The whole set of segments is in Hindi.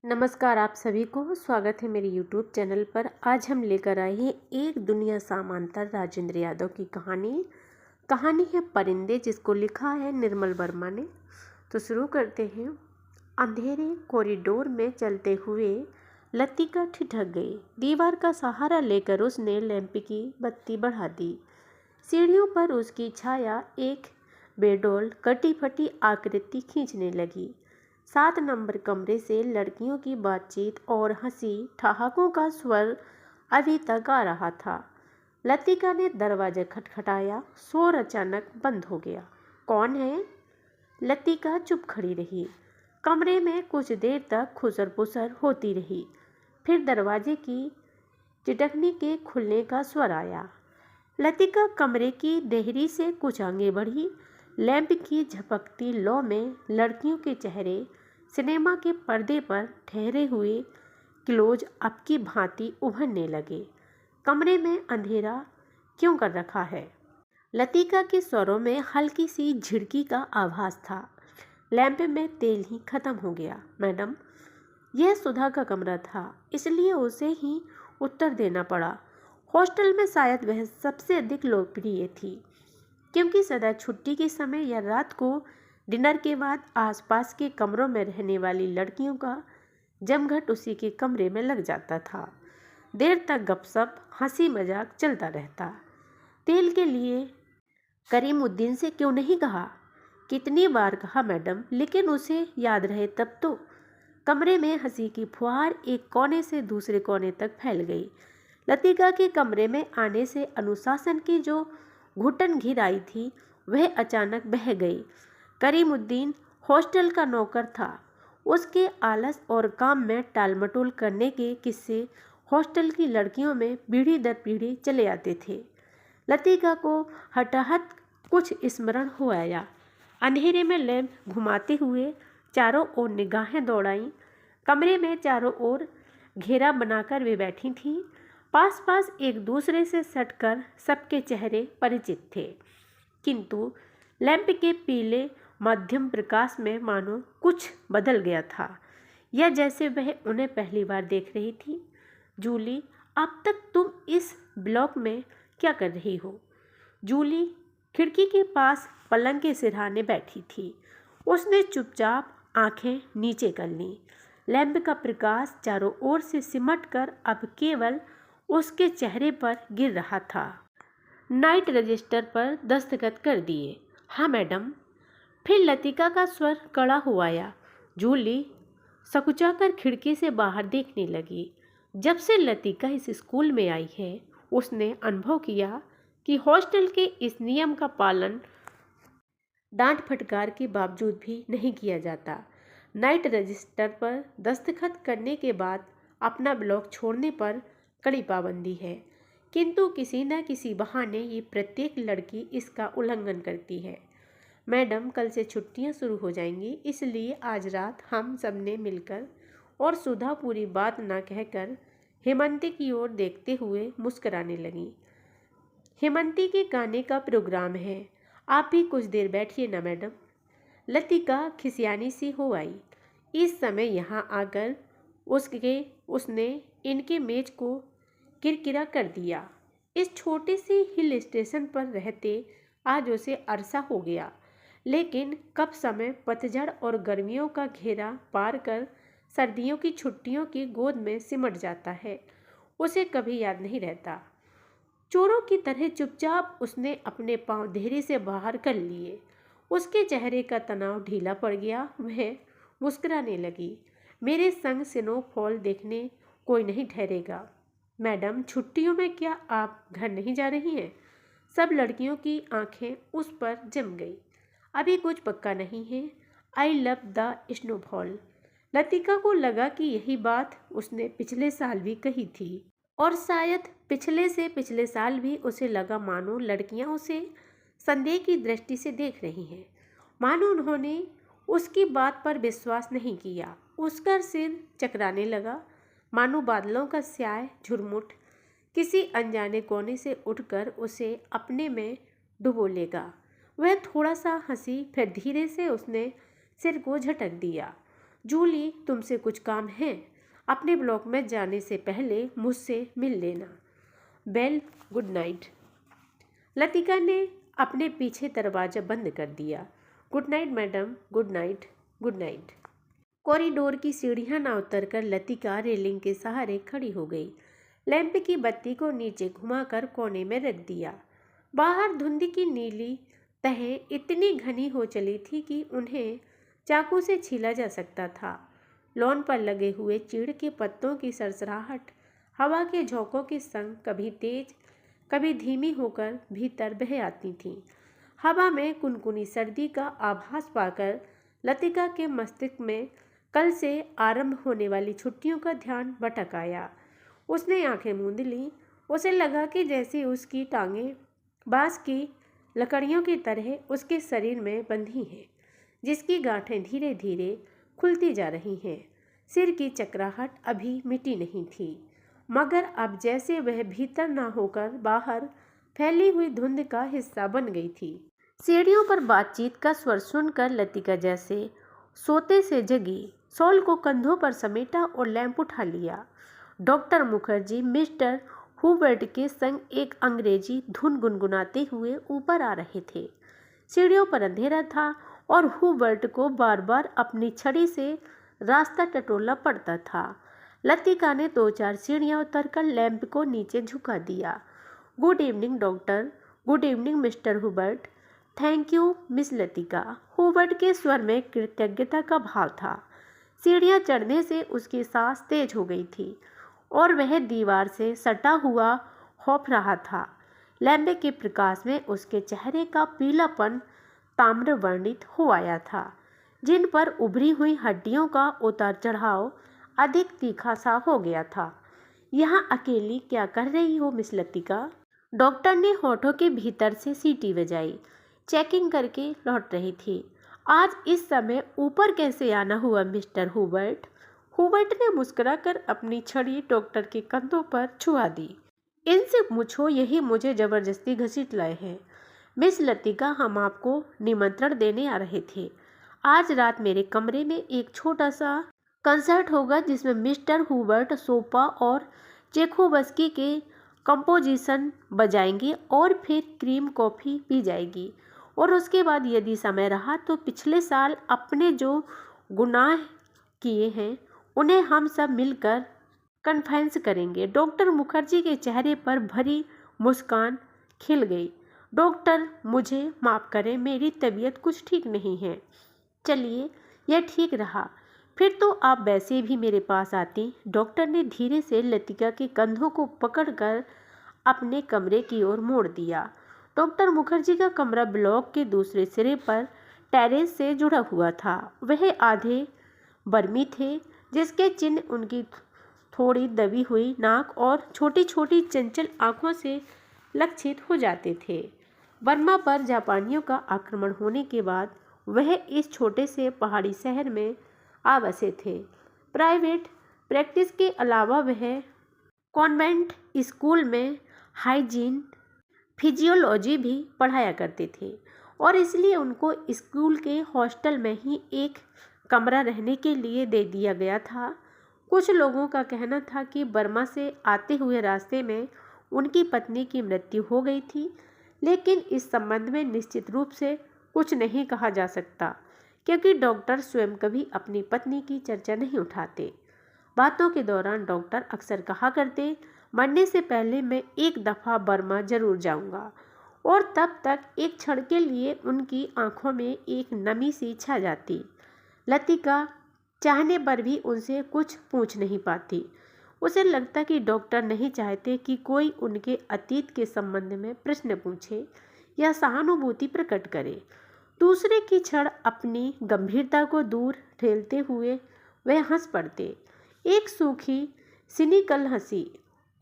नमस्कार आप सभी को स्वागत है मेरे YouTube चैनल पर। आज हम लेकर आए हैं एक दुनिया समांतर राजेंद्र यादव की कहानी है परिंदे, जिसको लिखा है निर्मल वर्मा ने। तो शुरू करते हैं। अंधेरे कॉरिडोर में चलते हुए लतिका ठिठक गई। दीवार का सहारा लेकर उसने लैंप की बत्ती बढ़ा दी। सीढ़ियों पर उसकी छाया एक बेडौल कटी फटी आकृति खींचने लगी। 7 नंबर कमरे से लड़कियों की बातचीत और हंसी ठहाकों का स्वर अभी तक आ रहा था। लतिका ने दरवाजा खटखटाया। शोर अचानक बंद हो गया। कौन है? लतिका चुप खड़ी रही। कमरे में कुछ देर तक खुसर पुसर होती रही। फिर दरवाजे की चिटकने के खुलने का स्वर आया। लतिका कमरे की देहरी से कुछ आगे बढ़ी। लैंप की झपकती लौ में लड़कियों के चेहरे सिनेमा के पर्दे पर ठहरे हुए क्लोज अप की भांति उभरने लगे। कमरे में अंधेरा क्यों कर रखा है? लतिका के स्वरों में हल्की सी झिड़की का आभास था। लैंप में तेल ही खत्म हो गया। मैडम, यह सुधा का कमरा था, इसलिए उसे ही उत्तर देना पड़ा। हॉस्टल में शायद वह सबसे अधिक लोकप्रिय थी, क्योंकि सदा छुट्टी के समय या रात को डिनर के बाद आसपास के कमरों में रहने वाली लड़कियों का जमघट उसी के कमरे में लग जाता था। देर तक गपशप हंसी मजाक चलता रहता। तेल के लिए करीमुद्दीन से क्यों नहीं कहा? कितनी बार कहा मैडम, लेकिन उसे याद रहे तब तो। कमरे में हंसी की फुहार एक कोने से दूसरे कोने तक फैल गई। लतिका के कमरे में आने से अनुशासन की जो घुटन घिर आई थी, वह अचानक बह गई। करीमुद्दीन हॉस्टल का नौकर था। उसके आलस और काम में टालमटोल करने के किस्से हॉस्टल की लड़कियों में पीढ़ी दर पीढ़ी चले आते थे। लतिका को हठात कुछ स्मरण हो आया। अंधेरे में लैंप घुमाते हुए चारों ओर निगाहें दौड़ाईं। कमरे में चारों ओर घेरा बनाकर वे बैठी थीं। पास पास एक दूसरे से सटकर सबके चेहरे परिचित थे, किंतु लैंप के पीले मध्यम प्रकाश में मानो कुछ बदल गया था, या जैसे वह उन्हें पहली बार देख रही थी। जूली, अब तक तुम इस ब्लॉक में क्या कर रही हो? जूली खिड़की के पास पलंग के सिरहाने बैठी थी। उसने चुपचाप आंखें नीचे कर लीं। लैंप का प्रकाश चारों ओर से सिमट कर अब केवल उसके चेहरे पर गिर रहा था। नाइट रजिस्टर पर दस्तखत कर दिए। हाँ मैडम। फिर लतिका का स्वर कड़ा हो आया। जूली सकुचाकर खिड़की से बाहर देखने लगी। जब से लतिका इस स्कूल में आई है, उसने अनुभव किया कि हॉस्टल के इस नियम का पालन डांट फटकार के बावजूद भी नहीं किया जाता। नाइट रजिस्टर पर दस्तखत करने के बाद अपना ब्लॉक छोड़ने पर कड़ी पाबंदी है, किंतु किसी न किसी बहाने ये प्रत्येक लड़की इसका उल्लंघन करती है। मैडम, कल से छुट्टियां शुरू हो जाएंगी, इसलिए आज रात हम सब ने मिलकर, और सुधा पूरी बात ना कहकर हेमंती की ओर देखते हुए मुस्कुराने लगी। हेमंती के गाने का प्रोग्राम है, आप भी कुछ देर बैठिए ना मैडम। लतिका खिसियानी सी हो आई। इस समय यहाँ आकर उसने इनके मेज को किरकिरा कर दिया। इस छोटे से हिल स्टेशन पर रहते आज उसे अरसा हो गया, लेकिन कब समय पतझड़ और गर्मियों का घेरा पार कर सर्दियों की छुट्टियों की गोद में सिमट जाता है, उसे कभी याद नहीं रहता। चोरों की तरह चुपचाप उसने अपने पांव धीरे से बाहर कर लिए। उसके चेहरे का तनाव ढीला पड़ गया। वह मुस्कुराने लगी। मेरे संग स्नोफॉल देखने कोई नहीं ठहरेगा। मैडम, छुट्टियों में क्या आप घर नहीं जा रही हैं? सब लड़कियों की आंखें उस पर जम गई। अभी कुछ पक्का नहीं है। I love the snowfall. Latika को लगा कि यही बात उसने पिछले साल भी कही थी, और शायद पिछले से पिछले साल भी उसे लगा मानो लड़कियां उसे संदेह की दृष्टि से देख रही हैं, मानो उन्होंने उसकी बात पर विश्वास नहीं किया। उसका सिर चकराने लगा, मानो बादलों का स्याह झुरमुट किसी अनजाने कोने से उठकर उसे अपने में डुबो लेगा। वह थोड़ा सा हंसी, फिर धीरे से उसने सिर को झटक दिया। जूली, तुमसे कुछ काम है। अपने ब्लॉक में जाने से पहले मुझसे मिल लेना। Bell, good night. लतिका ने अपने पीछे दरवाजा बंद कर दिया। Good night madam, good night, good night. Corridor की सीढ़ियां ना उतरकर लतिका रेलिंग के सहारे खड़ी हो गई। लैंप की बत्ती को नीचे घुमाकर कोने में रख दिया। बाहर धुंध की नीली तहें इतनी घनी हो चली थी कि उन्हें चाकू से छीला जा सकता था। लॉन पर लगे हुए चीड़ के पत्तों की सरसराहट हवा के झोंकों के संग कभी तेज कभी धीमी होकर भीतर बह आती थी। हवा में कुनकुनी सर्दी का आभास पाकर लतिका के मस्तिष्क में कल से आरंभ होने वाली छुट्टियों का ध्यान भटक आया। उसने आंखें मूंद ली। उसे लगा कि जैसे उसकी टांगें बांस की लकड़ियों की तरह उसके शरीर में बंधी हैं, जिसकी गांठें धीरे धीरे खुलती जा रही हैं। सिर की चकराहट अभी मिटी नहीं थी, मगर अब जैसे वह भीतर ना होकर बाहर फैली हुई धुंध का हिस्सा बन गई थी। सीढ़ियों पर बातचीत का स्वर सुनकर लतिका जैसे सोते से जगी, शॉल को कंधों पर समेटा और लैंप उठा लिया। डॉक्टर मुखर्जी मिस्टर हुबर्ट के संग एक अंग्रेजी धुन गुनगुनाते हुए ऊपर आ रहे थे। सीढ़ियों पर अंधेरा था और हुबर्ट को बार बार अपनी छड़ी से रास्ता टटोलना पड़ता था। लतिका ने 2-4 सीढ़ियां उतरकर लैंप को नीचे झुका दिया। Good evening doctor. Good evening mister Hubert. Thank you miss Latika. Hubert के स्वर में कृतज्ञता का भाव था। सीढ़ियां चढ़ने से उसकी सांस तेज हो गई थी और वह दीवार से सटा हुआ खौफ रहा था। लैंप के प्रकाश में उसके चेहरे का पीलापन ताम्र वर्णित हो आया था, जिन पर उभरी हुई हड्डियों का उतार चढ़ाव अधिक तीखा सा हो गया था। यहाँ अकेली क्या कर रही हो मिस लतिका? डॉक्टर ने होठों के भीतर से सीटी बजाई। चेकिंग करके लौट रही थी। आज इस समय ऊपर कैसे आना हुआ मिस्टर हुबर्ट? हुबर्ट ने मुस्कुराकर अपनी छड़ी डॉक्टर के कंधों पर छुआ दी। इनसे पूछो, यही मुझे जबरदस्ती घसीट लाए हैं। मिस लतिका, हम आपको निमंत्रण देने आ रहे थे। आज रात मेरे कमरे में एक छोटा सा कंसर्ट होगा जिसमें मिस्टर हुबर्ट सोपा और चेखोवस्की के कंपोजिशन बजाएंगे और फिर क्रीम कॉफ़ी पी जाएगी, और उसके बाद यदि समय रहा तो पिछले साल अपने जो गुनाह किए हैं उन्हें हम सब मिलकर कन्फेस करेंगे। डॉक्टर मुखर्जी के चेहरे पर भरी मुस्कान खिल गई। डॉक्टर, मुझे माफ़ करें, मेरी तबीयत कुछ ठीक नहीं है। चलिए, यह ठीक रहा, फिर तो आप वैसे भी मेरे पास आती। डॉक्टर ने धीरे से लतिका के कंधों को पकड़कर अपने कमरे की ओर मोड़ दिया। डॉक्टर मुखर्जी का कमरा ब्लॉक के दूसरे सिरे पर टेरेस से जुड़ा हुआ था। वह आधे बर्मी थे, जिसके चिन्ह उनकी थोड़ी दबी हुई नाक और छोटी छोटी चंचल आंखों से लक्षित हो जाते थे। बर्मा पर जापानियों का आक्रमण होने के बाद वह इस छोटे से पहाड़ी शहर में आ बसे थे। प्राइवेट प्रैक्टिस के अलावा वह कॉन्वेंट स्कूल में हाइजीन फिजियोलॉजी भी पढ़ाया करते थे, और इसलिए उनको स्कूल के हॉस्टल में ही एक कमरा रहने के लिए दे दिया गया था। कुछ लोगों का कहना था कि बर्मा से आते हुए रास्ते में उनकी पत्नी की मृत्यु हो गई थी, लेकिन इस संबंध में निश्चित रूप से कुछ नहीं कहा जा सकता, क्योंकि डॉक्टर स्वयं कभी अपनी पत्नी की चर्चा नहीं उठाते। बातों के दौरान डॉक्टर अक्सर कहा करते, मरने से पहले मैं एक दफ़ा बर्मा जरूर जाऊंगा, और तब तक एक क्षण के लिए उनकी आंखों में एक नमी सी छा जाती। लतिका चाहने पर भी उनसे कुछ पूछ नहीं पाती। उसे लगता कि डॉक्टर नहीं चाहते कि कोई उनके अतीत के संबंध में प्रश्न पूछे या सहानुभूति प्रकट करे। दूसरे की क्षण अपनी गंभीरता को दूर ठेलते हुए वह हंस पड़ते, एक सूखी सिनिकल हंसी।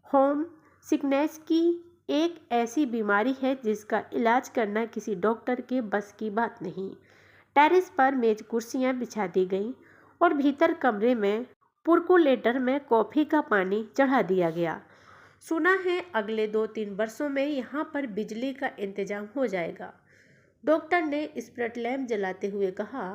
होम सिकनेस की एक ऐसी बीमारी है जिसका इलाज करना किसी डॉक्टर के बस की बात नहीं। टेरेस पर मेज कुर्सियां बिछा दी गईं और भीतर कमरे में पुरकुलेटर में कॉफ़ी का पानी चढ़ा दिया गया। सुना है अगले 2-3 वर्षों में यहाँ पर बिजली का इंतजाम हो जाएगा, डॉक्टर ने स्प्रिट लैंप जलाते हुए कहा।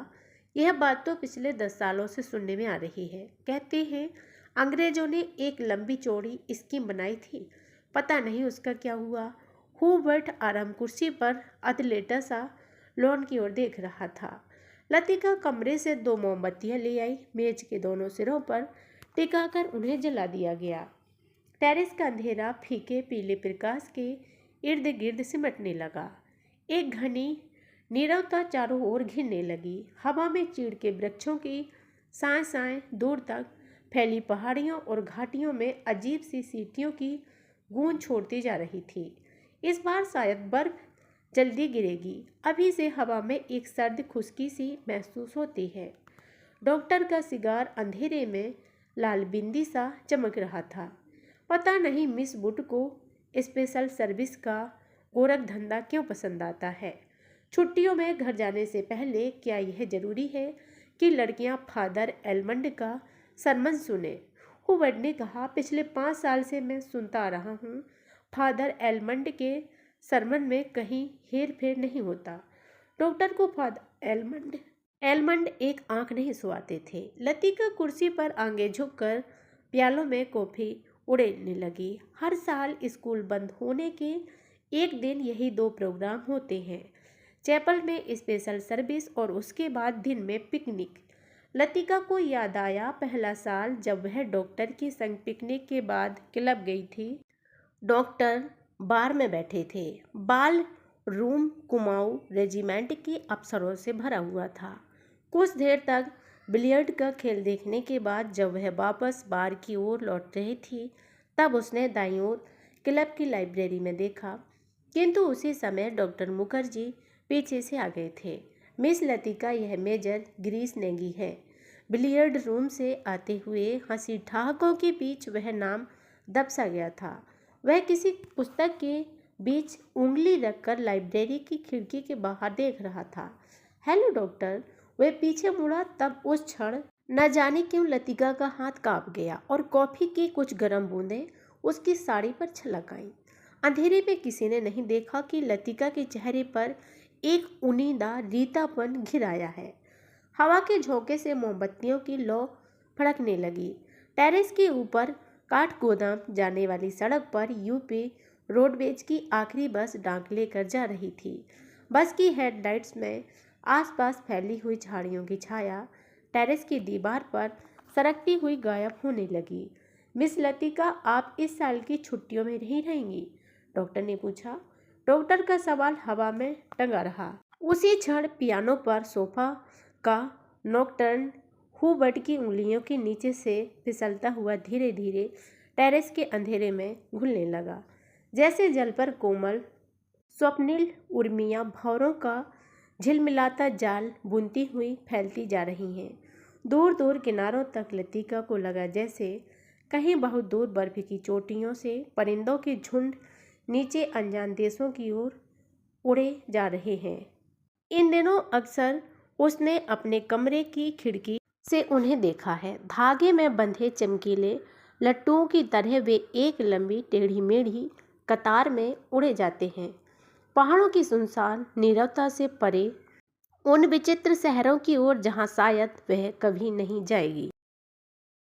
यह बात तो पिछले 10 सालों से सुनने में आ रही है। कहते हैं अंग्रेजों ने एक लंबी चौड़ी स्कीम बनाई थी, पता नहीं उसका क्या हुआ। हुबर्ट आराम कुर्सी पर अधलेटा सा लॉन की ओर देख रहा था। लतिका कमरे से 2 मोमबत्तियां ले आई, मेज के दोनों सिरों पर टिकाकर उन्हें जला दिया गया। टेरेस का अंधेरा फीके पीले प्रकाश के इर्द गिर्द सिमटने लगा। एक घनी नीरवता चारों ओर घिरने लगी। हवा में चीड़ के वृक्षों की साएं साएं दूर तक फैली पहाड़ियों और घाटियों में अजीब सी सीटियों की गूंज छोड़ती जा रही थी। इस बार शायद बर्फ जल्दी गिरेगी। अभी से हवा में एक सर्द खुश्की सी महसूस होती है। डॉक्टर का सिगार अंधेरे में लाल बिंदी सा चमक रहा था। पता नहीं मिस बुट को स्पेशल सर्विस का गोरख धंधा क्यों पसंद आता है। छुट्टियों में घर जाने से पहले क्या यह जरूरी है कि लड़कियां फादर एलमंड का सरमन सुने। हुबर्ट ने कहा, पिछले 5 साल से मैं सुनता आ रहा हूँ, फादर एलमंड के सरमन में कहीं हेर फेर नहीं होता। डॉक्टर को फादर एलमंड एक आंख नहीं सुहाते थे। लतिका कुर्सी पर आगे झुककर प्यालों में कॉफी उड़ेलने लगी। हर साल स्कूल बंद होने के एक दिन यही 2 प्रोग्राम होते हैं, चैपल में स्पेशल सर्विस और उसके बाद दिन में पिकनिक। लतिका को याद आया पहला साल जब वह डॉक्टर के संग पिकनिक के बाद क्लब गई थी। डॉक्टर बार में बैठे थे। बाल रूम कुमाऊं रेजिमेंट के अफसरों से भरा हुआ था। कुछ देर तक बिलियर्ड का खेल देखने के बाद जब वह वापस बार की ओर लौट रही थी, तब उसने दाईं ओर क्लब की लाइब्रेरी में देखा, किंतु उसी समय डॉक्टर मुखर्जी पीछे से आ गए थे। मिस लतिका, यह मेजर ग्रीस नेगी है। बिलियर्ड रूम से आते हुए हंसी ठहाकों के बीच वह नाम दबसा गया था। वह किसी पुस्तक के बीच उंगली रखकर लाइब्रेरी की खिड़की के बाहर देख रहा था। Hello doctor. वह पीछे मुड़ा, तब उस क्षण न जाने क्यों लतिका का हाथ कांप गया और कॉफी की कुछ गर्म बूंदें उसकी साड़ी पर छलक आईं। अंधेरे में किसी ने नहीं देखा कि लतिका के चेहरे पर एक उनीदा रीतापन घिर आया है। हवा के झोंके से मोमबत्तियों की लौ फड़कने लगी। टेरेस के ऊपर काठगोदाम जाने वाली सड़क पर यूपी रोडवेज की आखिरी बस डाक लेकर जा रही थी। बस की हेडलाइट्स में आसपास फैली हुई झाड़ियों की छाया टेरेस की दीवार पर सरकती हुई गायब होने लगी। मिस लतिका, आप इस साल की छुट्टियों में नहीं रहेंगी? डॉक्टर ने पूछा। डॉक्टर का सवाल हवा में टंगा रहा। उसी क्षण पियानो पर सोफा का नॉकटर्न हुबर्ट की उंगलियों के नीचे से फिसलता हुआ धीरे धीरे टेरेस के अंधेरे में घुलने लगा, जैसे जल पर कोमल स्वप्निल उर्मियाँ भंवरों का झिलमिलाता जाल बुनती हुई फैलती जा रही हैं। दूर दूर किनारों तक लतिका को लगा जैसे कहीं बहुत दूर बर्फ की चोटियों से परिंदों के झुंड नीचे अनजान देशों की ओर उड़े जा रहे हैं। इन दिनों अक्सर उसने अपने कमरे की खिड़की से उन्हें देखा है। धागे में बंधे चमकीले लट्टुओं की तरह वे एक लंबी टेढ़ी मेढ़ी कतार में उड़े जाते हैं, पहाड़ों की सुनसान नीरवता से परे उन विचित्र शहरों की ओर जहां शायद वह कभी नहीं जाएगी।